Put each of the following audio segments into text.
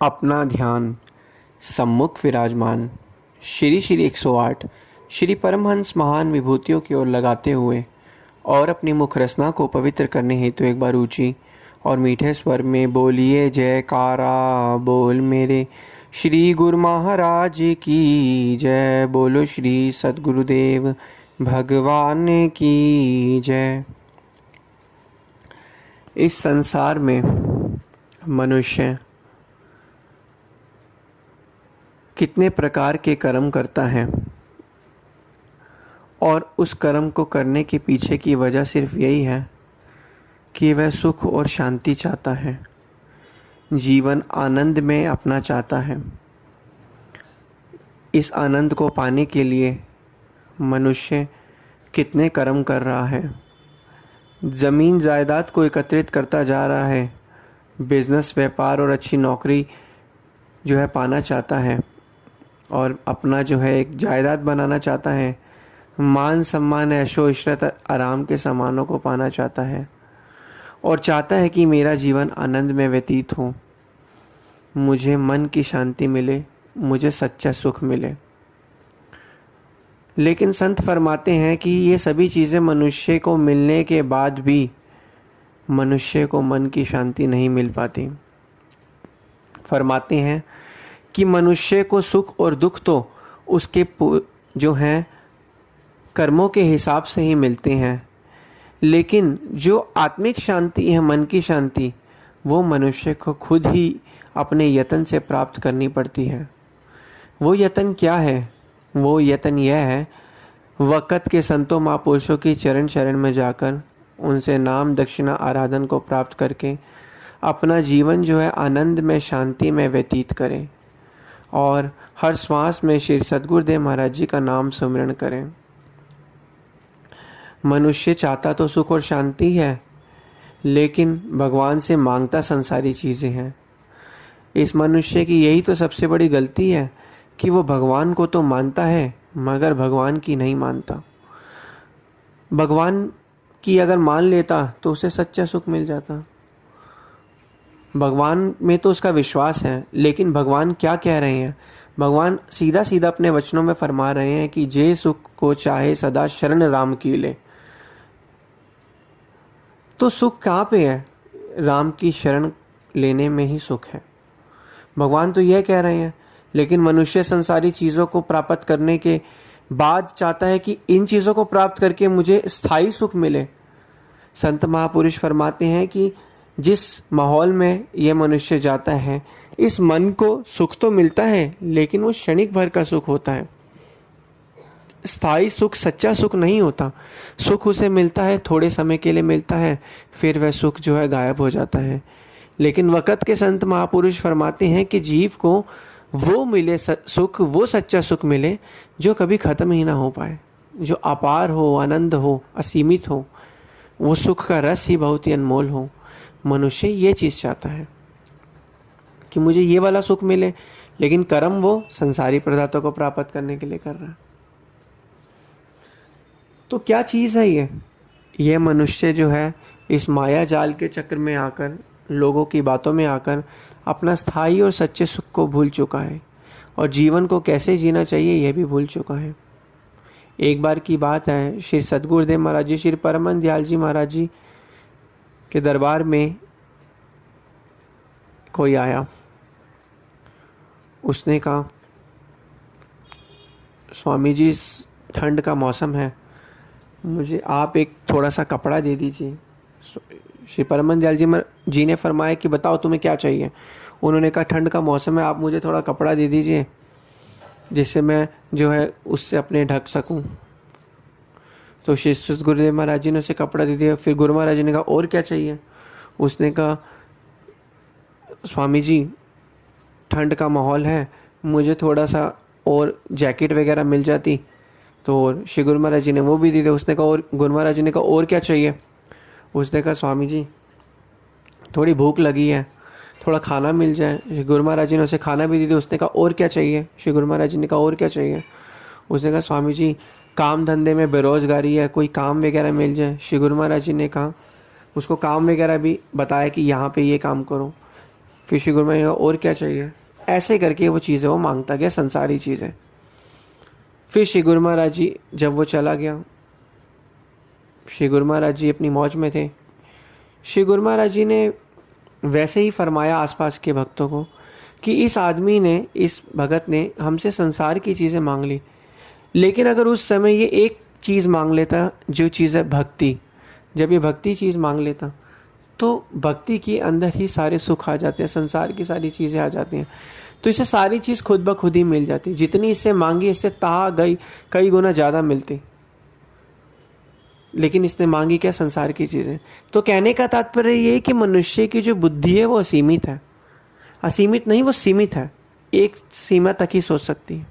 अपना ध्यान सम्मुख विराजमान श्री श्री 108 श्री परमहंस महान विभूतियों की ओर लगाते हुए और अपनी मुख रसना को पवित्र करने हेतु एक बार ऊंची और मीठे स्वर में बोलिए जयकारा बोल मेरे श्री गुरु महाराज की जय। बोलो श्री सद्गुरुदेव भगवान की जय। इस संसार में मनुष्य कितने प्रकार के कर्म करता है और उस कर्म को करने के पीछे की वजह सिर्फ यही है कि वह सुख और शांति चाहता है, जीवन आनंद में अपना चाहता है। इस आनंद को पाने के लिए मनुष्य कितने कर्म कर रहा है, ज़मीन जायदाद को एकत्रित करता जा रहा है, बिजनेस व्यापार और अच्छी नौकरी जो है पाना चाहता है और अपना जो है एक जायदाद बनाना चाहता है, मान सम्मान ऐशो इशरत आराम के सामानों को पाना चाहता है और चाहता है कि मेरा जीवन आनंद में व्यतीत हो, मुझे मन की शांति मिले, मुझे सच्चा सुख मिले। लेकिन संत फरमाते हैं कि ये सभी चीज़ें मनुष्य को मिलने के बाद भी मनुष्य को मन की शांति नहीं मिल पाती। फरमाते हैं कि मनुष्य को सुख और दुख तो उसके जो हैं कर्मों के हिसाब से ही मिलते हैं, लेकिन जो आत्मिक शांति है, मन की शांति, वो मनुष्य को खुद ही अपने यत्न से प्राप्त करनी पड़ती है। वो यत्न क्या है? वो यत्न यह है, वक़्त के संतों महापुरुषों की चरण शरण में जाकर उनसे नाम दक्षिणा आराधन को प्राप्त करके अपना जीवन जो है आनंद में शांति में व्यतीत करें और हर श्वास में श्री सद्गुरुदेव महाराज जी का नाम सुमिरन करें। मनुष्य चाहता तो सुख और शांति है, लेकिन भगवान से मांगता संसारी चीज़ें हैं। इस मनुष्य की यही तो सबसे बड़ी गलती है कि वो भगवान को तो मानता है मगर भगवान की नहीं मानता। भगवान की अगर मान लेता तो उसे सच्चा सुख मिल जाता। भगवान में तो उसका विश्वास है, लेकिन भगवान क्या कह रहे हैं? भगवान सीधा सीधा अपने वचनों में फरमा रहे हैं कि जे सुख को चाहे सदा शरण राम की ले। तो सुख कहाँ पे है? राम की शरण लेने में ही सुख है। भगवान तो यह कह रहे हैं, लेकिन मनुष्य संसारी चीज़ों को प्राप्त करने के बाद चाहता है कि इन चीज़ों को प्राप्त करके मुझे स्थायी सुख मिले। संत महापुरुष फरमाते हैं कि जिस माहौल में यह मनुष्य जाता है, इस मन को सुख तो मिलता है, लेकिन वो क्षणिक भर का सुख होता है। स्थायी सुख सच्चा सुख नहीं होता। सुख उसे मिलता है, थोड़े समय के लिए मिलता है, फिर वह सुख जो है गायब हो जाता है। लेकिन वक़्त के संत महापुरुष फरमाते हैं कि जीव को वो मिले सुख, वो सच्चा सुख मिले जो कभी ख़त्म ही ना हो पाए, जो अपार हो, आनंद हो, असीमित हो, वो सुख का रस ही बहुत ही अनमोल हो। मनुष्य ये चीज़ चाहता है कि मुझे ये वाला सुख मिले, लेकिन कर्म वो संसारी पदार्थों को प्राप्त करने के लिए कर रहा है। तो क्या चीज़ है ये? यह मनुष्य जो है इस माया जाल के चक्र में आकर, लोगों की बातों में आकर अपना स्थायी और सच्चे सुख को भूल चुका है और जीवन को कैसे जीना चाहिए यह भी भूल चुका है। एक बार की बात है, श्री सद्गुरुदेव महाराज जी, श्री परमहंस दयाल जी महाराज जी के दरबार में कोई आया। उसने कहा, स्वामी जी ठंड का मौसम है, मुझे आप एक थोड़ा सा कपड़ा दे दीजिए। श्री परमहंस दयाल जी ने फरमाया कि बताओ तुम्हें क्या चाहिए। उन्होंने कहा ठंड का मौसम है, आप मुझे थोड़ा कपड़ा दे दीजिए जिससे मैं जो है उससे अपने ढक सकूं। तो श्री गुरुदेव महाराज जी ने उसे कपड़ा दे दिया। फिर गुरु महाराज जी ने कहा और क्या चाहिए? उसने कहा स्वामी जी ठंड का माहौल है, मुझे थोड़ा सा और जैकेट वगैरह मिल जाती। तो श्री गुरु महाराज जी ने वो भी दे दिया। उसने कहा और गुरु महाराज जी ने कहा और क्या चाहिए? उसने कहा स्वामी जी थोड़ी भूख लगी है, थोड़ा खाना मिल जाए। श्री गुरु महाराज जी ने उसे खाना भी दे दिया। उसने कहा और क्या चाहिए? श्री गुरु महाराज जी ने कहा और क्या चाहिए? उसने कहा स्वामी जी काम धंधे में बेरोजगारी है, कोई काम वगैरह मिल जाए। श्री गुरु महाराज जी ने कहा उसको काम वगैरह भी बताया कि यहाँ पे ये काम करो। फिर श्री गुरु महाराज और क्या चाहिए, ऐसे करके वो चीज़ें वो मांगता गया, संसारी चीज़ें। फिर श्री गुरु महाराज जी जब वो चला गया, श्री गुरु महाराज जी अपनी मौज में थे। श्री गुरु महाराज जी ने वैसे ही फरमाया आसपास के भक्तों को कि इस आदमी ने, इस भगत ने हमसे संसार की चीज़ें मांग ली, लेकिन अगर उस समय ये एक चीज़ मांग लेता, जो चीज़ है भक्ति, जब ये भक्ति चीज़ मांग लेता तो भक्ति के अंदर ही सारे सुख आ जाते हैं, संसार की सारी चीज़ें आ जाती हैं, तो इसे सारी चीज़ खुद ब खुद ही मिल जाती। जितनी इससे मांगी इससे ताहा गई कई गुना ज़्यादा मिलती, लेकिन इसने मांगी क्या, संसार की चीज़ें। तो कहने का तात्पर्य ये है कि मनुष्य की जो बुद्धि है वो असीमित है, असीमित नहीं, वो सीमित है, एक सीमा तक ही सोच सकती है।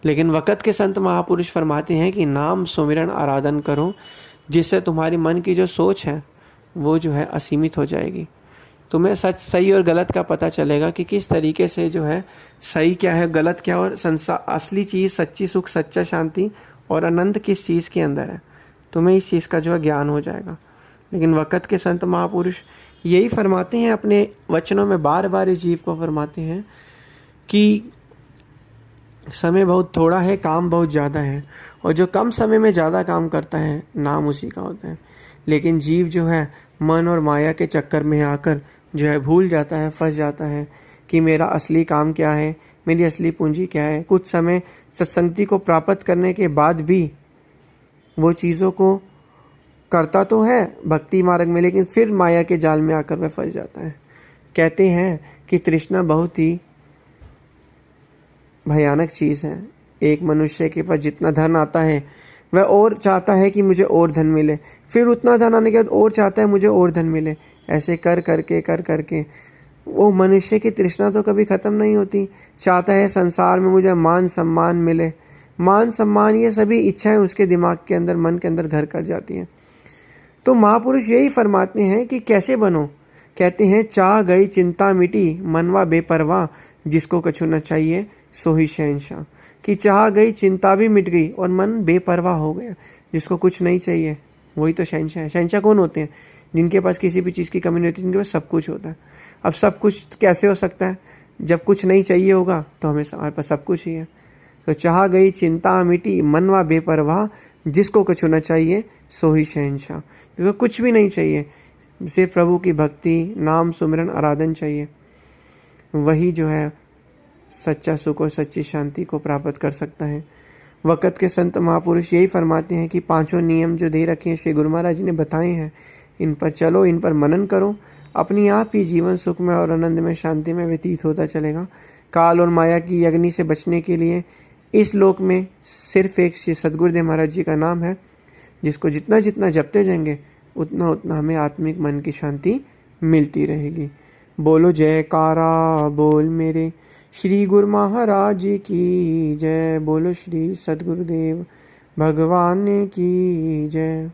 लेकिन वक़्त के संत महापुरुष फरमाते हैं कि नाम सुमिरन आराधन करो, जिससे तुम्हारी मन की जो सोच है वो जो है असीमित हो जाएगी। तुम्हें सच सही और गलत का पता चलेगा कि किस तरीके से जो है सही क्या है, गलत क्या, और संसार असली चीज़, सच्ची सुख, सच्चा शांति और आनंद किस चीज़ के अंदर है, तुम्हें इस चीज़ का जो है ज्ञान हो जाएगा। लेकिन वक़्त के संत महापुरुष यही फरमाते हैं, अपने वचनों में बार बार इस जीव को फरमाते हैं कि समय बहुत थोड़ा है, काम बहुत ज़्यादा है, और जो कम समय में ज़्यादा काम करता है नाम उसी का होता है। लेकिन जीव जो है मन और माया के चक्कर में आकर जो है भूल जाता है, फंस जाता है कि मेरा असली काम क्या है, मेरी असली पूंजी क्या है। कुछ समय सत्संगति को प्राप्त करने के बाद भी वो चीज़ों को करता तो है भक्ति मार्ग में, लेकिन फिर माया के जाल में आकर वह फंस जाता है। कहते हैं कि तृष्णा बहुत ही भयानक चीज़ है। एक मनुष्य के पास जितना धन आता है वह और चाहता है कि मुझे और धन मिले, फिर उतना धन आने के बाद और चाहता है मुझे और धन मिले। ऐसे कर करके वो मनुष्य की तृष्णा तो कभी ख़त्म नहीं होती। चाहता है संसार में मुझे मान सम्मान मिले, मान सम्मान, ये सभी इच्छाएं उसके दिमाग के अंदर, मन के अंदर घर कर जाती हैं। तो महापुरुष यही फरमाते हैं कि कैसे बनो। कहते हैं चाह गई चिंता मिटी, मनवा बेपरवाह, जिसको कछु न चाहिए सो ही शहंशाह। कि चाह गई चिंता भी मिट गई और मन बेपरवाह हो गया, जिसको कुछ नहीं चाहिए वही तो शहंशाह है। शहंशाह कौन होते हैं? जिनके पास किसी भी चीज़ की कमी नहीं होती, जिनके पास सब कुछ होता है। अब सब कुछ कैसे हो सकता है? जब कुछ नहीं चाहिए होगा तो हमारे पास सब कुछ ही है। तो चाह गई चिंता मिटी, मनवा बेपरवाह, जिसको कछु न चाहिए सो ही शहंशाह। जिसको कुछ भी नहीं चाहिए, सिर्फ प्रभु की भक्ति, नाम सुमिरन आराधन चाहिए, वही जो है सच्चा सुख और सच्ची शांति को प्राप्त कर सकता है। वक़्त के संत महापुरुष यही फरमाते हैं कि पांचों नियम जो दे रखे हैं, श्री गुरु महाराज जी ने बताए हैं, इन पर चलो, इन पर मनन करो, अपनी आप ही जीवन सुख में और आनंद में, शांति में व्यतीत होता चलेगा। काल और माया की अग्नि से बचने के लिए इस लोक में सिर्फ एक श्री सद्गुरुदेव महाराज जी का नाम है, जिसको जितना जितना जपते जाएंगे उतना उतना हमें आत्मिक मन की शांति मिलती रहेगी। बोलो जयकारा बोल मेरे श्री गुरु महाराज जी की जय। बोलो श्री सद्गुरुदेव भगवान की जय।